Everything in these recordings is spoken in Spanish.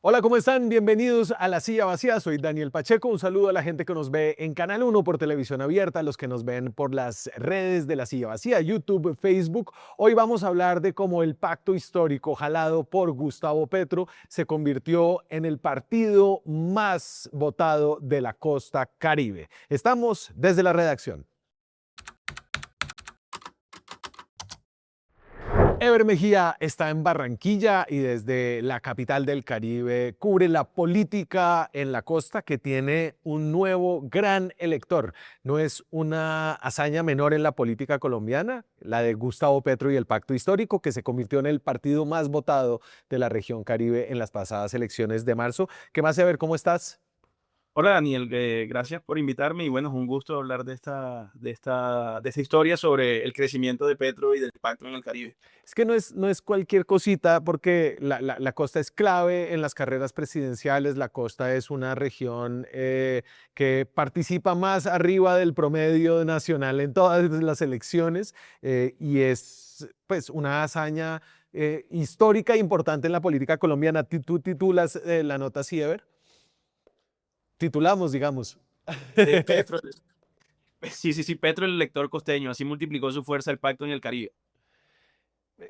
Hola, ¿cómo están? Bienvenidos a La Silla Vacía. Soy Daniel Pacheco. Un saludo a la gente que nos ve en Canal 1 por televisión abierta, a los que nos ven por las redes de La Silla Vacía, YouTube, Facebook. Hoy vamos a hablar de cómo el pacto histórico jalado por Gustavo Petro se convirtió en el partido más votado de la costa Caribe. Estamos desde la redacción. Ever Mejía está en Barranquilla y desde la capital del Caribe cubre la política en la costa, que tiene un nuevo gran elector. No es una hazaña menor en la política colombiana, la de Gustavo Petro y el pacto histórico, que se convirtió en el partido más votado de la región Caribe en las pasadas elecciones de marzo. ¿Qué más, Ever? ¿Cómo estás? Hola Daniel, gracias por invitarme y bueno, es un gusto hablar de esta historia sobre el crecimiento de Petro y del pacto en el Caribe. Es que no es cualquier cosita, porque la costa es clave en las carreras presidenciales. La costa es una región que participa más arriba del promedio nacional en todas las elecciones, y es pues una hazaña histórica e importante en la política colombiana. Tú titulas la nota Siever, titulamos, digamos. Petro, sí, Petro el elector costeño, así multiplicó su fuerza el pacto en el Caribe.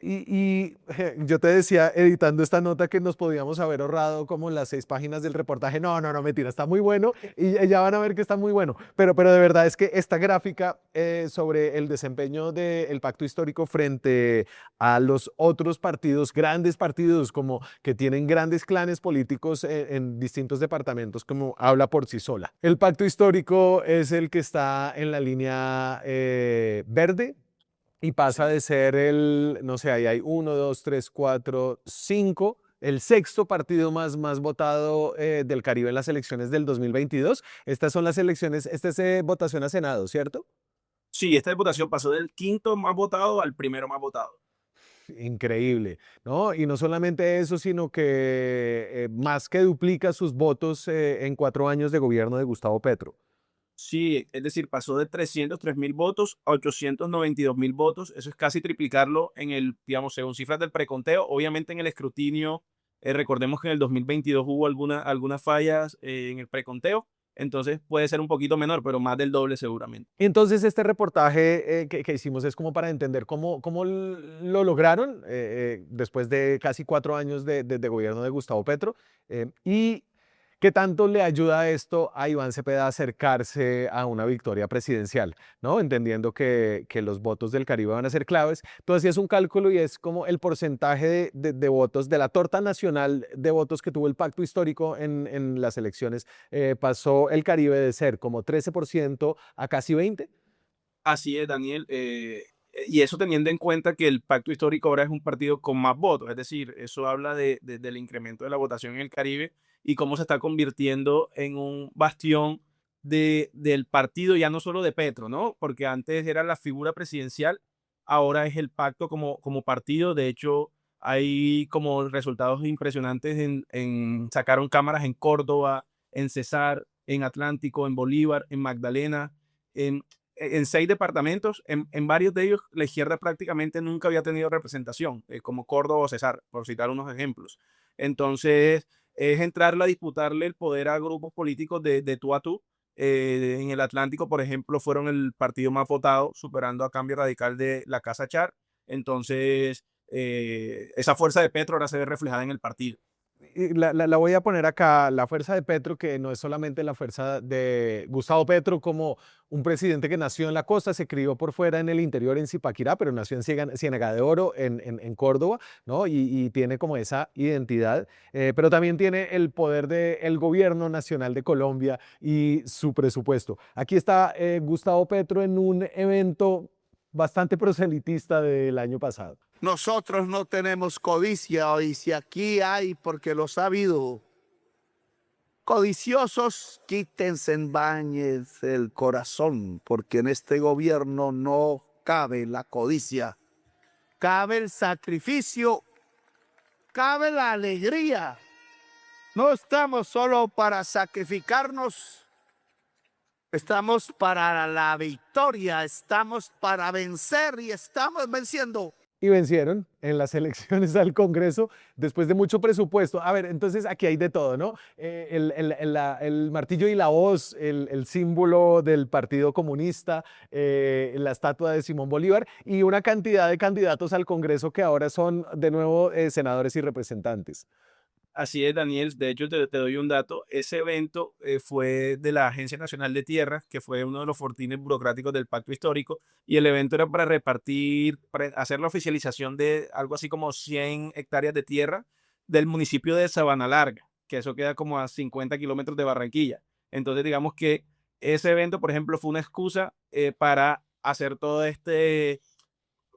Yo te decía, editando esta nota, que nos podíamos haber ahorrado como las 6 páginas del reportaje. No, mentira, está muy bueno y ya van a ver que está muy bueno. Pero de verdad es que esta gráfica sobre el desempeño del pacto histórico frente a los otros partidos, grandes partidos como que tienen grandes clanes políticos en distintos departamentos, como habla por sí sola. El pacto histórico es el que está en la línea verde y pasa Sí. de ser el, no sé, ahí hay uno, dos, tres, cuatro, cinco, el sexto partido más votado del Caribe en las elecciones del 2022. Estas son las elecciones, esta es votación a Senado, ¿cierto? Sí, esta votación pasó del quinto más votado al primero más votado. Increíble, ¿no? Y no solamente eso, sino que más que duplica sus votos en 4 años de gobierno de Gustavo Petro. Sí, es decir, pasó de 303.000 votos a 892.000 votos. Eso es casi triplicarlo en el, digamos, según cifras del preconteo. Obviamente en el escrutinio, recordemos que en el 2022 hubo algunas fallas en el preconteo, entonces puede ser un poquito menor, pero más del doble seguramente. Entonces, este reportaje que hicimos es como para entender cómo lo lograron después de casi 4 años de gobierno de Gustavo Petro, y qué tanto le ayuda esto a Iván Cepeda a acercarse a una victoria presidencial, ¿no? Entendiendo que los votos del Caribe van a ser claves. Tú hacías un cálculo y es como el porcentaje de votos de la torta nacional de votos que tuvo el pacto histórico en las elecciones. Pasó el Caribe de ser como 13% a casi 20%. Así es, Daniel. Y eso teniendo en cuenta que el Pacto Histórico ahora es un partido con más votos, es decir, eso habla del incremento de la votación en el Caribe y cómo se está convirtiendo en un bastión del partido, ya no solo de Petro, ¿no? Porque antes era la figura presidencial, ahora es el pacto como partido. De hecho, hay como resultados impresionantes sacaron cámaras en Córdoba, en Cesar, en Atlántico, en Bolívar, en Magdalena, en 6 departamentos. En varios de ellos la izquierda prácticamente nunca había tenido representación, como Córdoba o Cesar, por citar unos ejemplos. Entonces, es entrarle a disputarle el poder a grupos políticos de tú a tú. En el Atlántico, por ejemplo, fueron el partido más votado, superando a Cambio Radical de la Casa Char. Entonces, esa fuerza de Petro ahora se ve reflejada en el partido. Y la voy a poner acá, la fuerza de Petro, que no es solamente la fuerza de Gustavo Petro como un presidente que nació en la costa, se crió por fuera en el interior en Zipaquirá, pero nació en Ciénaga de Oro, en Córdoba, ¿no? Y tiene como esa identidad, pero también tiene el poder del gobierno nacional de Colombia y su presupuesto. Aquí está Gustavo Petro en un evento bastante proselitista del año pasado. Nosotros no tenemos codicia, y si aquí hay, porque los ha habido. Codiciosos, quítense en bañes el corazón, porque en este gobierno no cabe la codicia. Cabe el sacrificio, cabe la alegría. No estamos solo para sacrificarnos, estamos para la victoria, estamos para vencer y estamos venciendo. y vencieron en las elecciones al Congreso después de mucho presupuesto. A ver, entonces aquí hay de todo, ¿no? El martillo y la hoz, el símbolo del Partido Comunista, la estatua de Simón Bolívar y una cantidad de candidatos al Congreso que ahora son de nuevo senadores y representantes. Así es, Daniel. De hecho, te doy un dato. Ese evento fue de la Agencia Nacional de Tierras, que fue uno de los fortines burocráticos del Pacto Histórico, y el evento era para repartir, para hacer la oficialización de algo así como 100 hectáreas de tierra del municipio de Sabana Larga, que eso queda como a 50 kilómetros de Barranquilla. Entonces, digamos que ese evento, por ejemplo, fue una excusa para hacer todo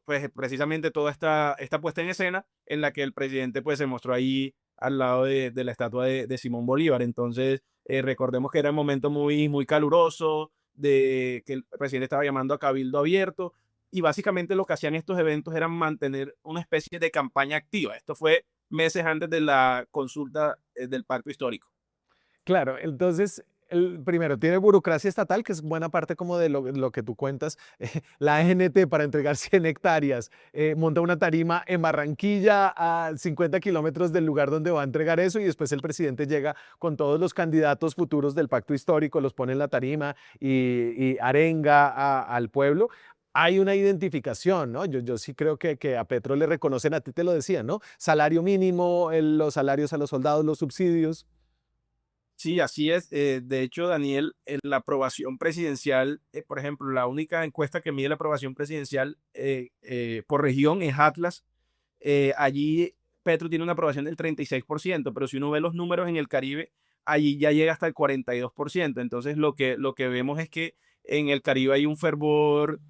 pues precisamente toda esta puesta en escena en la que el presidente pues se mostró ahí al lado de la estatua de Simón Bolívar. Entonces, recordemos que era un momento muy caluroso, de que el presidente estaba llamando a cabildo abierto y básicamente lo que hacían estos eventos era mantener una especie de campaña activa. Esto fue meses antes de la consulta del pacto histórico. Claro, entonces, primero, tiene burocracia estatal, que es buena parte como de lo que tú cuentas. La ANT para entregar 100 hectáreas, monta una tarima en Barranquilla a 50 kilómetros del lugar donde va a entregar eso y después el presidente llega con todos los candidatos futuros del pacto histórico, los pone en la tarima y arenga al pueblo. Hay una identificación, ¿no? Yo sí creo que a Petro le reconocen, a ti te lo decían, ¿no? Salario mínimo, los salarios a los soldados, los subsidios. Sí, así es. De hecho, Daniel, en la aprobación presidencial, por ejemplo, la única encuesta que mide la aprobación presidencial por región es Atlas. Allí Petro tiene una aprobación del 36%, pero si uno ve los números en el Caribe, allí ya llega hasta el 42%. Entonces, lo que vemos es que en el Caribe hay un fervor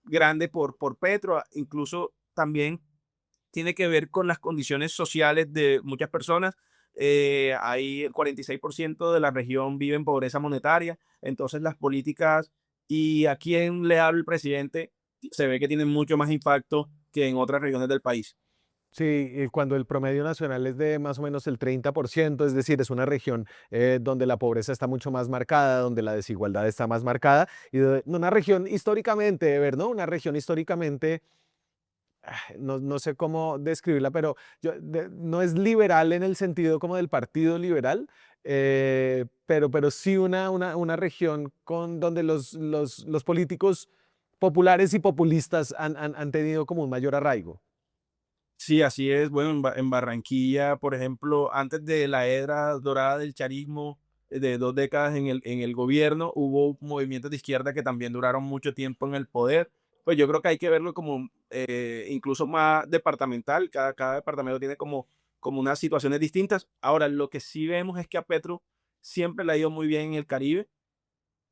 grande por Petro, incluso también tiene que ver con las condiciones sociales de muchas personas. Ahí el 46% de la región vive en pobreza monetaria, entonces las políticas y a quién le habla el presidente se ve que tienen mucho más impacto que en otras regiones del país. Sí, y cuando el promedio nacional es de más o menos el 30%, es decir, es una región donde la pobreza está mucho más marcada, donde la desigualdad está más marcada, y una región históricamente, ver, ¿no? Una región históricamente, no sé cómo describirla, pero no es liberal en el sentido como del partido liberal, pero sí una región donde los políticos populares y populistas han tenido como un mayor arraigo. Sí, así es. Bueno, en Barranquilla, por ejemplo, antes de la era dorada del charismo, de 2 décadas en el gobierno, hubo movimientos de izquierda que también duraron mucho tiempo en el poder. Pues yo creo que hay que verlo como incluso más departamental. Cada departamento tiene como unas situaciones distintas. Ahora, lo que sí vemos es que a Petro siempre le ha ido muy bien en el Caribe.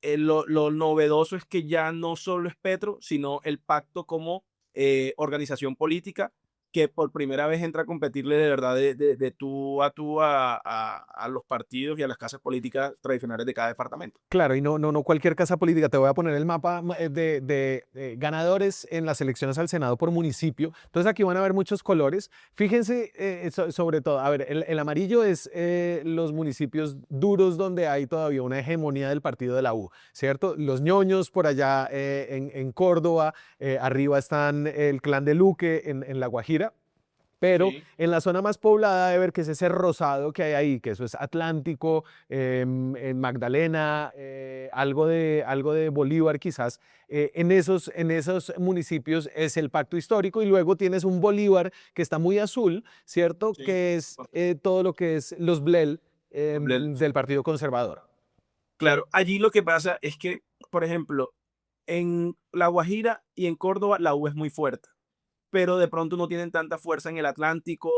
Lo novedoso es que ya no solo es Petro, sino el pacto como organización política que por primera vez entra a competirle de verdad de tú a los partidos y a las casas políticas tradicionales de cada departamento. Claro, y no cualquier casa política. Te voy a poner el mapa de ganadores en las elecciones al Senado por municipio. Entonces aquí van a ver muchos colores. Fíjense sobre todo, a ver, el amarillo es los municipios duros donde hay todavía una hegemonía del partido de la U, ¿cierto? Los ñoños por allá en Córdoba, arriba están el clan de Luque en La Guajira. Pero Sí. en la zona más poblada de ver que es ese rosado que hay ahí, que eso es Atlántico, en Magdalena, algo de Bolívar quizás, en esos municipios es el pacto histórico y luego tienes un Bolívar que está muy azul, ¿cierto? Sí. Que es todo lo que es los BLEL Doble- del Partido Conservador. Claro, allí lo que pasa es que, por ejemplo, en La Guajira y en Córdoba la U es muy fuerte, pero de pronto no tienen tanta fuerza en el Atlántico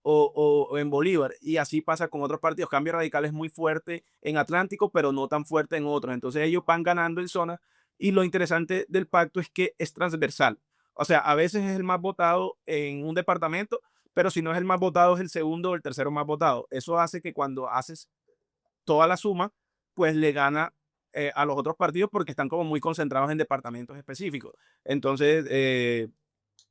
o en Bolívar. Y así pasa con otros partidos. Cambio Radical es muy fuerte en Atlántico, pero no tan fuerte en otros. Entonces ellos van ganando en zona. Y lo interesante del pacto es que es transversal. O sea, a veces es el más votado en un departamento, pero si no es el más votado, es el segundo o el tercero más votado. Eso hace que cuando haces toda la suma, pues le gana a los otros partidos porque están como muy concentrados en departamentos específicos. Entonces,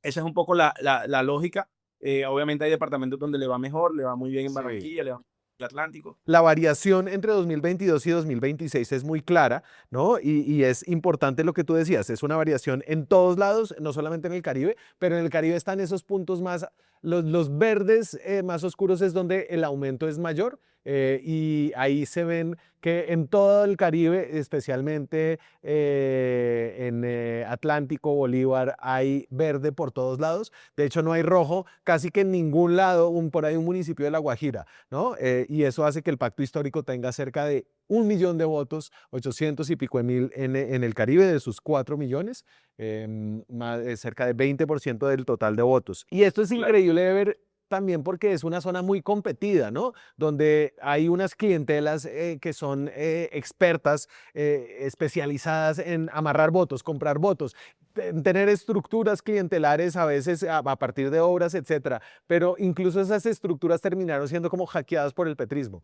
esa es un poco la lógica. Obviamente hay departamentos donde le va mejor, le va muy bien en Sí. Barranquilla, le va Atlántico. La variación entre 2022 y 2026 es muy clara, ¿no? Y es importante lo que tú decías, es una variación en todos lados, no solamente en el Caribe, pero en el Caribe están esos puntos más, los verdes más oscuros es donde el aumento es mayor. Y ahí se ven que en todo el Caribe, especialmente en Atlántico, Bolívar, hay verde por todos lados. De hecho, no hay rojo casi que en ningún lado, por ahí un municipio de La Guajira, ¿no? Y eso hace que el pacto histórico tenga cerca de 1 millón de votos, 800 y pico de mil en el Caribe de sus 4 millones, cerca de 20% del total de votos. Y esto es increíble de ver también porque es una zona muy competida, ¿no? Donde hay unas clientelas que son expertas, especializadas en amarrar votos, comprar votos, tener estructuras clientelares a veces a partir de obras, etcétera. Pero incluso esas estructuras terminaron siendo como hackeadas por el petrismo.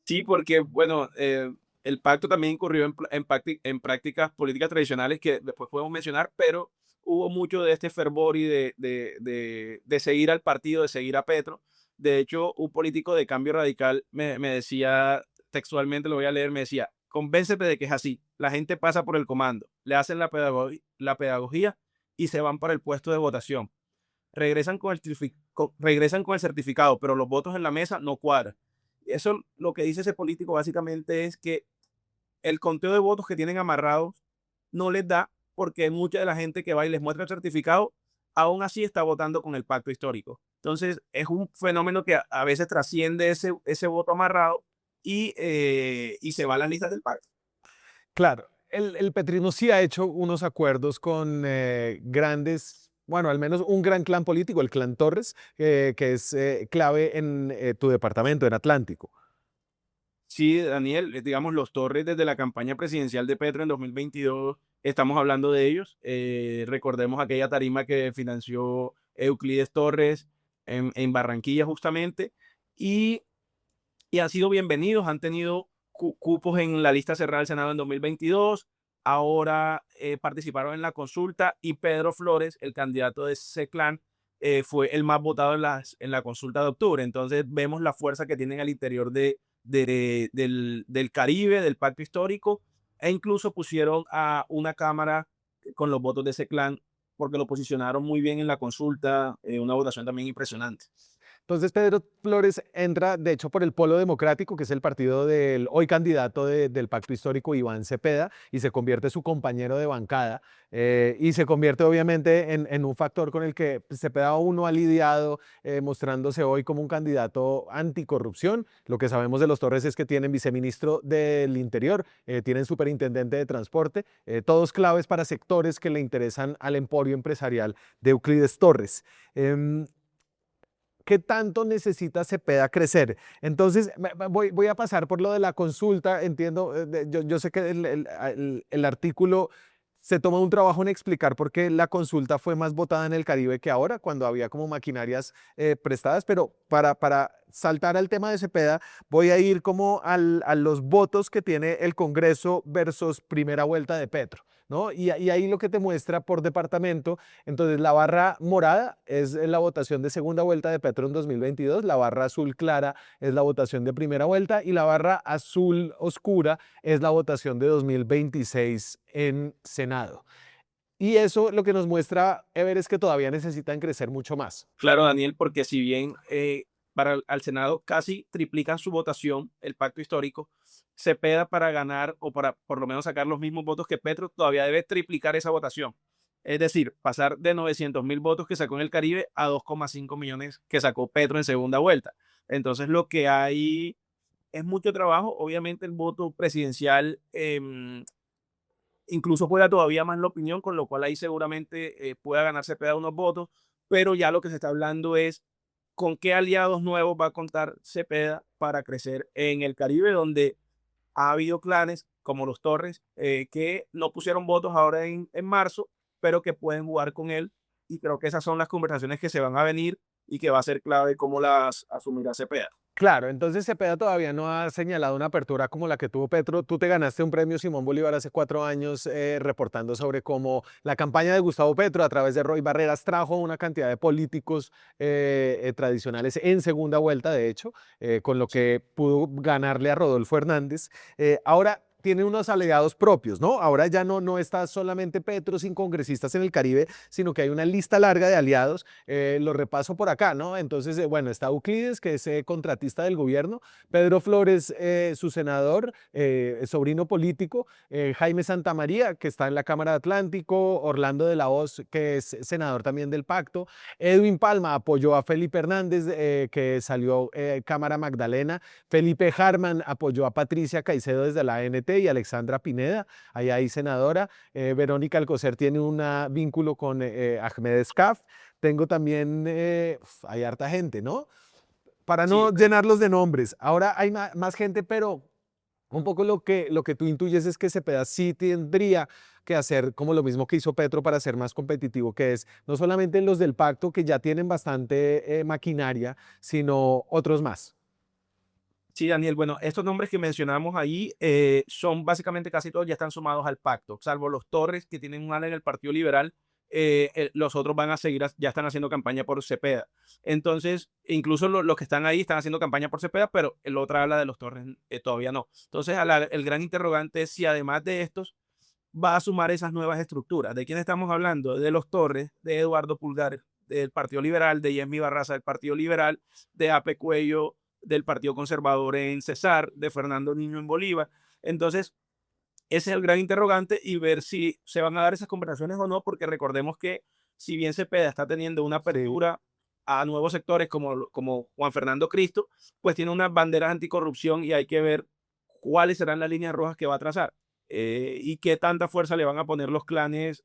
Sí, porque, bueno, el pacto también incurrió en prácticas políticas tradicionales que después podemos mencionar, pero hubo mucho de este fervor y de seguir al partido, de seguir a Petro. De hecho, un político de Cambio Radical me decía, textualmente lo voy a leer, me decía, convéncete de que es así, la gente pasa por el comando, le hacen la pedagogía y se van para el puesto de votación. Regresan con el certificado, pero los votos en la mesa no cuadran. Eso lo que dice ese político básicamente es que el conteo de votos que tienen amarrados no les da porque mucha de la gente que va y les muestra el certificado aún así está votando con el pacto histórico. Entonces es un fenómeno que a veces trasciende ese voto amarrado y se va a las listas del pacto. Claro, el petrismo sí ha hecho unos acuerdos con grandes, bueno, al menos un gran clan político, el clan Torres, que es clave en tu departamento, en Atlántico. Sí, Daniel, digamos, los Torres desde la campaña presidencial de Petro en 2022, estamos hablando de ellos. Recordemos aquella tarima que financió Euclides Torres en Barranquilla justamente, y, y han sido bienvenidos, han tenido cupos en la lista cerrada del Senado en 2022, ahora participaron en la consulta y Pedro Flores, el candidato de ese clan, fue el más votado en la consulta de octubre. Entonces vemos la fuerza que tienen al interior del Caribe, del pacto histórico, e incluso pusieron a una cámara con los votos de ese clan porque lo posicionaron muy bien en la consulta, una votación también impresionante. Entonces Pedro Flores entra, de hecho, por el Polo Democrático, que es el partido del hoy candidato del Pacto Histórico, Iván Cepeda, y se convierte su compañero de bancada, y se convierte obviamente en un factor con el que Cepeda uno ha lidiado, mostrándose hoy como un candidato anticorrupción. Lo que sabemos de los Torres es que tienen viceministro del Interior, tienen superintendente de transporte, todos claves para sectores que le interesan al emporio empresarial de Euclides Torres. ¿Qué tanto necesita Cepeda crecer? Entonces, voy a pasar por lo de la consulta. Entiendo, yo sé que el artículo se toma un trabajo en explicar por qué la consulta fue más votada en el Caribe que ahora, cuando había como maquinarias prestadas, pero para saltar al tema de Cepeda, voy a ir como a los votos que tiene el Congreso versus primera vuelta de Petro, ¿no? Y ahí lo que te muestra por departamento. Entonces, la barra morada es la votación de segunda vuelta de Petro en 2022, la barra azul clara es la votación de primera vuelta y la barra azul oscura es la votación de 2026 en Senado. Y eso lo que nos muestra, Ever, es que todavía necesitan crecer mucho más. Claro, Daniel, porque si bien para al Senado casi triplican su votación, el pacto histórico, Cepeda para ganar o para por lo menos sacar los mismos votos que Petro todavía debe triplicar esa votación. Es decir, pasar de 900.000 votos que sacó en el Caribe a 2,5 millones que sacó Petro en segunda vuelta. Entonces lo que hay es mucho trabajo. Obviamente el voto presidencial incluso juega todavía más la opinión, con lo cual ahí seguramente pueda ganar Cepeda unos votos, pero ya lo que se está hablando es con qué aliados nuevos va a contar Cepeda para crecer en el Caribe, donde ha habido clanes como los Torres que no pusieron votos ahora en marzo, pero que pueden jugar con él, y creo que esas son las conversaciones que se van a venir y que va a ser clave cómo las asumirá Cepeda. Claro, entonces Cepeda todavía no ha señalado una apertura como la que tuvo Petro. Tú te ganaste un premio Simón Bolívar hace 4 años reportando sobre cómo la campaña de Gustavo Petro a través de Roy Barreras trajo una cantidad de políticos tradicionales en segunda vuelta, de hecho, con lo que pudo ganarle a Rodolfo Hernández. Ahora tiene unos aliados propios, ¿no? Ahora ya no está solamente Petro sin congresistas en el Caribe, sino que hay una lista larga de aliados. Lo repaso por acá, ¿no? Entonces, bueno, está Euclides, que es contratista del gobierno, Pedro Flores, su senador, sobrino político, Jaime Santamaría, que está en la Cámara de Atlántico, Orlando de la Hoz, que es senador también del pacto, Edwin Palma apoyó a Felipe Hernández, que salió Cámara Magdalena, Felipe Harman apoyó a Patricia Caicedo desde la ANT y Alexandra Pineda, ahí hay senadora, Verónica Alcocer tiene un vínculo con Ahmed Escaf, tengo también, hay harta gente, ¿no? Para Sí, no llenarlos de nombres. Ahora hay más gente, pero un poco lo que tú intuyes es que Cepeda sí tendría que hacer como lo mismo que hizo Petro para ser más competitivo, que es no solamente los del pacto que ya tienen bastante maquinaria, sino otros más. sí, Daniel. Bueno, estos nombres que mencionamos ahí son básicamente casi todos ya están sumados al pacto, salvo los Torres que tienen un ala en el Partido Liberal. Los otros van a seguir, ya están haciendo campaña por Cepeda. Entonces, incluso los que están ahí están haciendo campaña por Cepeda, pero el otro ala de los Torres todavía no. Entonces, el gran interrogante es si además de estos va a sumar esas nuevas estructuras. ¿De quién estamos hablando? De los Torres, de Eduardo Pulgar del Partido Liberal, de Yesmi Barraza del Partido Liberal, de Ape Cuello del Partido Conservador en Cesar, de Fernando Niño en Bolívar. Entonces, ese es el gran interrogante y ver si se van a dar esas conversaciones o no, porque recordemos que si bien Cepeda está teniendo una Sí. apertura a nuevos sectores como Juan Fernando Cristo, pues tiene unas banderas anticorrupción y hay que ver cuáles serán las líneas rojas que va a trazar y qué tanta fuerza le van a poner los clanes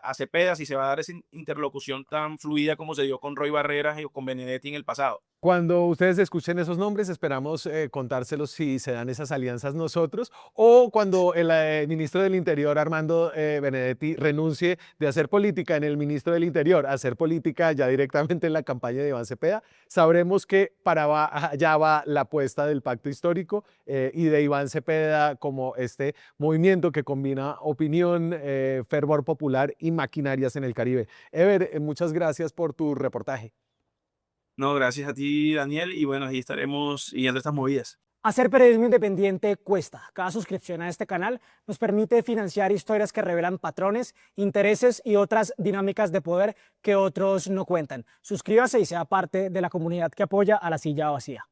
a Cepeda, si se va a dar esa interlocución tan fluida como se dio con Roy Barreras y con Benedetti en el pasado. Cuando ustedes escuchen esos nombres, esperamos contárselos si se dan esas alianzas nosotros o cuando el ministro del Interior, Armando Benedetti, renuncie de hacer política en el ministro del Interior a hacer política ya directamente en la campaña de Iván Cepeda, sabremos que allá va la apuesta del pacto histórico y de Iván Cepeda como este movimiento que combina opinión, fervor popular y maquinarias en el Caribe. Ever, muchas gracias por tu reportaje. No, gracias a ti, Daniel, y bueno, ahí estaremos siguiendo estas movidas. Hacer periodismo independiente cuesta. Cada suscripción a este canal nos permite financiar historias que revelan patrones, intereses y otras dinámicas de poder que otros no cuentan. Suscríbase y sea parte de la comunidad que apoya a La Silla Vacía.